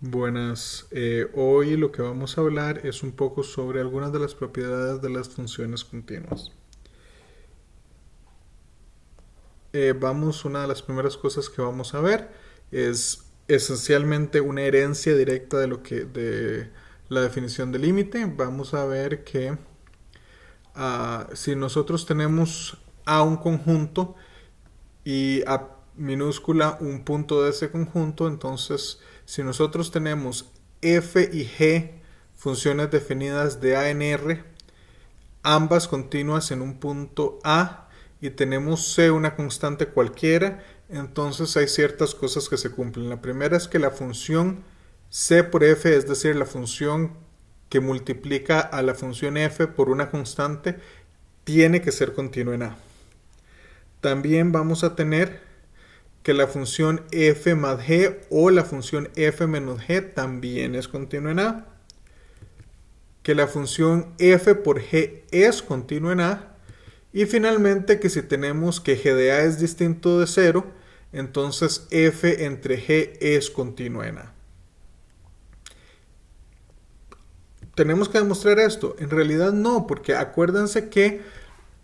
Buenas, hoy lo que vamos a hablar es un poco sobre algunas de las propiedades de las funciones continuas. Una de las primeras cosas que vamos a ver es esencialmente una herencia directa de la definición de límite. Vamos a ver que si nosotros tenemos A un conjunto y A minúscula un punto de ese conjunto, entonces si nosotros tenemos f y g funciones definidas de A en R, ambas continuas en un punto A, y tenemos C una constante cualquiera, entonces hay ciertas cosas que se cumplen. La primera es que la función C por F, es decir, la función que multiplica a la función F por una constante, tiene que ser continua en A. También vamos a tener que la función f más g o la función f menos g también es continua en A, que la función f por g es continua en A, y finalmente que si tenemos que g de A es distinto de 0, entonces f entre g es continua en A. ¿Tenemos que demostrar esto? En realidad no, porque acuérdense que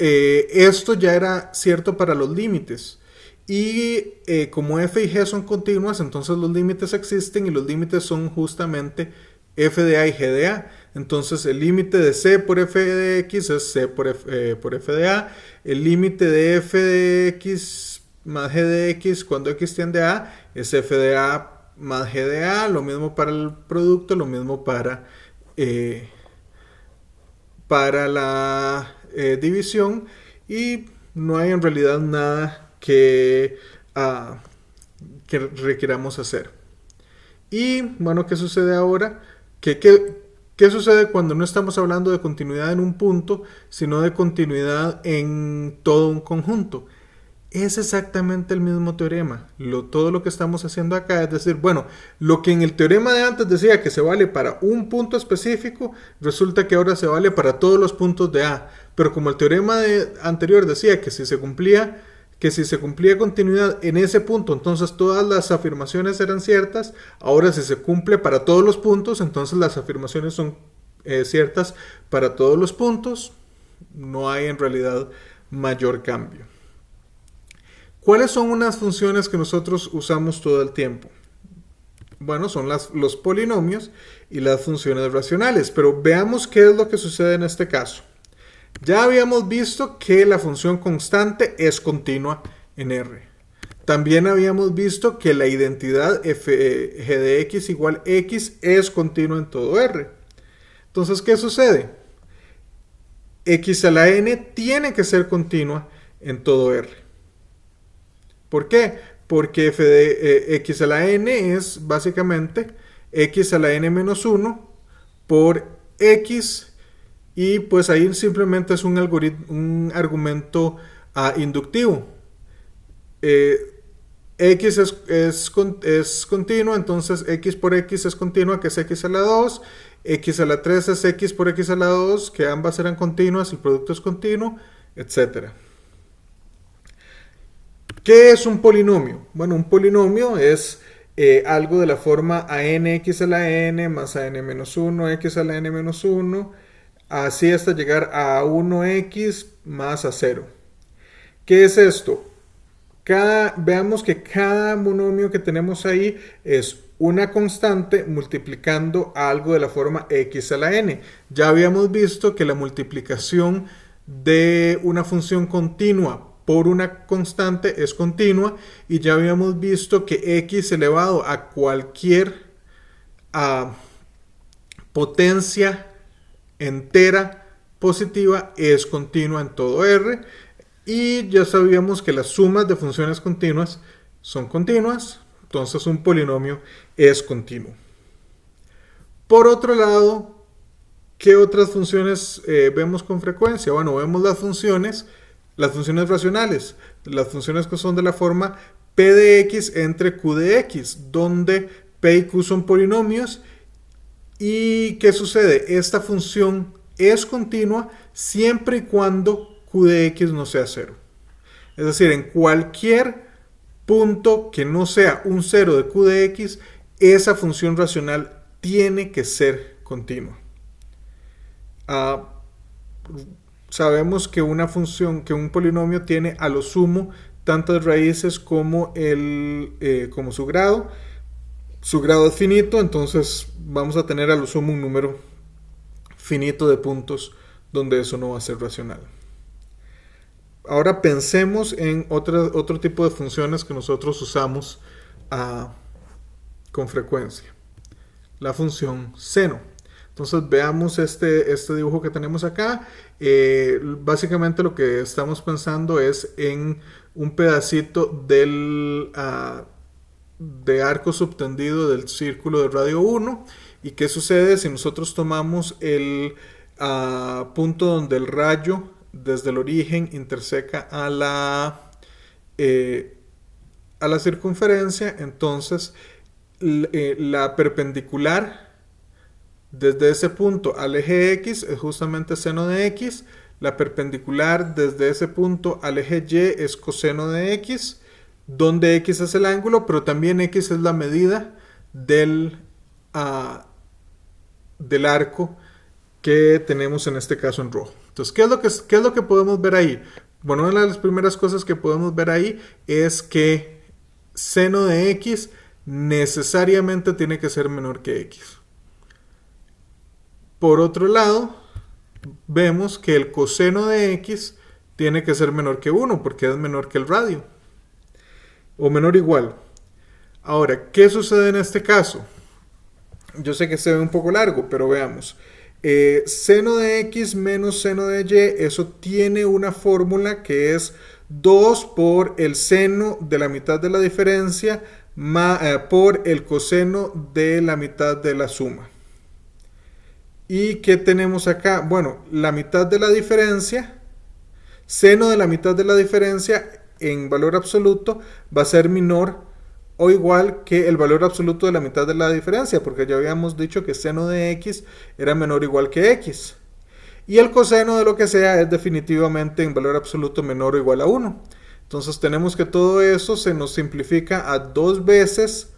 esto ya era cierto para los límites. Y como f y g son continuas, entonces los límites existen, y los límites son justamente f de a y g de a. Entonces el límite de c por f de x es c por f de a. El límite de f de x más g de x cuando x tiende a a es f de a más g de a. Lo mismo para el producto, lo mismo para la división, y no hay en realidad nada que requiramos hacer. Y bueno, ¿qué sucede ahora? ¿Qué sucede cuando no estamos hablando de continuidad en un punto, sino de continuidad en todo un conjunto? Es exactamente el mismo teorema. Todo lo que estamos haciendo acá es decir, bueno, lo que en el teorema de antes decía que se vale para un punto específico, resulta que ahora se vale para todos los puntos de A. Pero como el teorema anterior decía que si se cumplía continuidad en ese punto, entonces todas las afirmaciones eran ciertas. Ahora, si se cumple para todos los puntos, entonces las afirmaciones son ciertas para todos los puntos. No hay en realidad mayor cambio. ¿Cuáles son unas funciones que nosotros usamos todo el tiempo? Bueno, son los polinomios y las funciones racionales, pero veamos qué es lo que sucede en este caso. Ya habíamos visto que la función constante es continua en R. También habíamos visto que la identidad f, g de x igual x es continua en todo R. Entonces, ¿qué sucede? X a la n tiene que ser continua en todo R. ¿Por qué? Porque f de x a la n es básicamente x a la n menos 1 por x, y pues ahí simplemente es un argumento inductivo. X es continuo, entonces x por x es continua, que es x a la 2. X a la 3 es x por x a la 2, que ambas eran continuas, el producto es continuo, etc. ¿Qué es un polinomio? Bueno, un polinomio es algo de la forma a n x a la n más a n menos 1 x a la n menos 1, así hasta llegar a 1x más a 0. ¿Qué es esto? Veamos que cada monomio que tenemos ahí es una constante multiplicando algo de la forma x a la n. Ya habíamos visto que la multiplicación de una función continua por una constante es continua, y ya habíamos visto que x elevado a cualquier potencia entera positiva es continua en todo R, y ya sabíamos que las sumas de funciones continuas son continuas, entonces un polinomio es continuo. Por otro lado, ¿qué otras funciones vemos con frecuencia? Bueno, vemos las funciones racionales, las funciones que son de la forma p de x entre q de x, donde p y q son polinomios. ¿Y qué sucede? Esta función es continua siempre y cuando q de x no sea 0. Es decir, en cualquier punto que no sea un 0 de q de x, esa función racional tiene que ser continua. Sabemos que una función, que un polinomio tiene a lo sumo tantas raíces como, como su grado. Su grado es finito, entonces vamos a tener a lo sumo un número finito de puntos donde eso no va a ser racional. Ahora pensemos en otro tipo de funciones que nosotros usamos con frecuencia. La función seno. Entonces veamos este dibujo que tenemos acá. Básicamente lo que estamos pensando es en un pedacito de arco subtendido del círculo de radio 1. ¿Y qué sucede si nosotros tomamos el punto donde el rayo desde el origen interseca a la circunferencia? Entonces la perpendicular desde ese punto al eje X es justamente seno de X. La perpendicular desde ese punto al eje Y es coseno de X, donde X es el ángulo, pero también X es la medida del arco que tenemos en este caso en rojo. Entonces, ¿qué es lo que podemos ver ahí? Bueno, una de las primeras cosas que podemos ver ahí es que seno de X necesariamente tiene que ser menor que X. Por otro lado, vemos que el coseno de X tiene que ser menor que 1 porque es menor que el radio. O menor o igual. Ahora, ¿qué sucede en este caso? Yo sé que se ve un poco largo, pero veamos. Seno de X menos seno de Y, eso tiene una fórmula que es 2 por el seno de la mitad de la diferencia por el coseno de la mitad de la suma. ¿Y qué tenemos acá? Bueno, la mitad de la diferencia, seno de la mitad de la diferencia en valor absoluto va a ser menor o igual que el valor absoluto de la mitad de la diferencia, porque ya habíamos dicho que seno de X era menor o igual que X. Y el coseno de lo que sea es definitivamente en valor absoluto menor o igual a 1. Entonces tenemos que todo eso se nos simplifica a 2 veces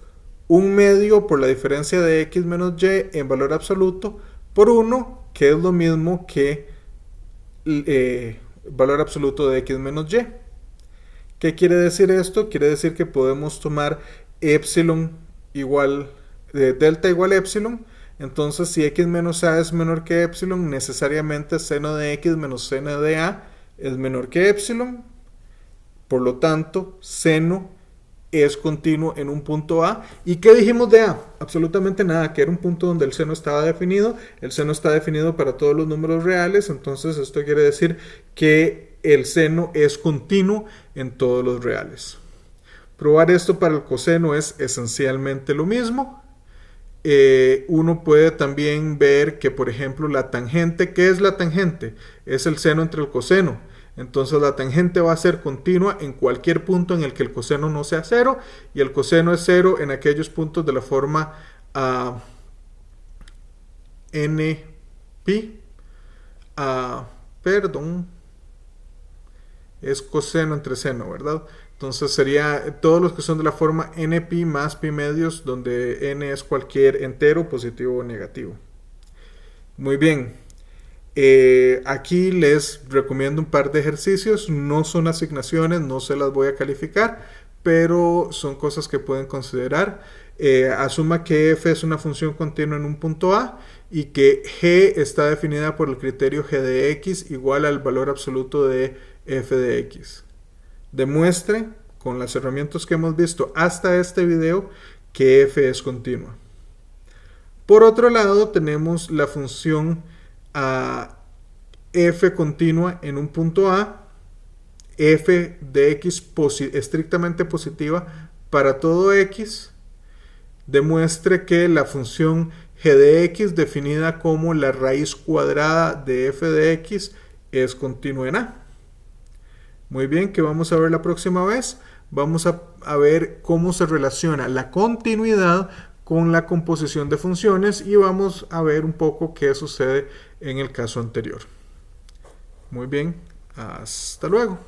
1/2 por la diferencia de X menos Y en valor absoluto por 1, que es lo mismo que valor absoluto de X menos Y. ¿Qué quiere decir esto? Quiere decir que podemos tomar epsilon igual, delta igual a epsilon. Entonces, si X menos A es menor que epsilon, necesariamente seno de X menos seno de A es menor que epsilon. Por lo tanto, seno es continuo en un punto A. ¿Y qué dijimos de A? Absolutamente nada, que era un punto donde el seno estaba definido. El seno está definido para todos los números reales, entonces esto quiere decir que el seno es continuo en todos los reales. Probar esto para el coseno es esencialmente lo mismo. Uno puede también ver que, por ejemplo, la tangente, ¿qué es la tangente? Es el seno entre el coseno. Entonces la tangente va a ser continua en cualquier punto en el que el coseno no sea 0, y el coseno es 0 en aquellos puntos de la forma nπ, es coseno entre seno, ¿verdad? Entonces sería todos los que son de la forma nπ más pi medios, donde n es cualquier entero, positivo o negativo. Muy bien. Aquí les recomiendo un par de ejercicios, no son asignaciones, no se las voy a calificar, pero son cosas que pueden considerar. Asuma que f es una función continua en un punto A y que g está definida por el criterio g de x igual al valor absoluto de f de x. Demuestre con las herramientas que hemos visto hasta este video que f es continua. Por otro lado, tenemos la función f continua en un punto A, f de x estrictamente positiva para todo x. Demuestre que la función g de x definida como la raíz cuadrada de f de x es continua en A. Muy bien, ¿qué vamos a ver la próxima vez? Vamos a ver cómo se relaciona la continuidad con la composición de funciones y vamos a ver un poco qué sucede en el caso anterior. Muy bien, hasta luego.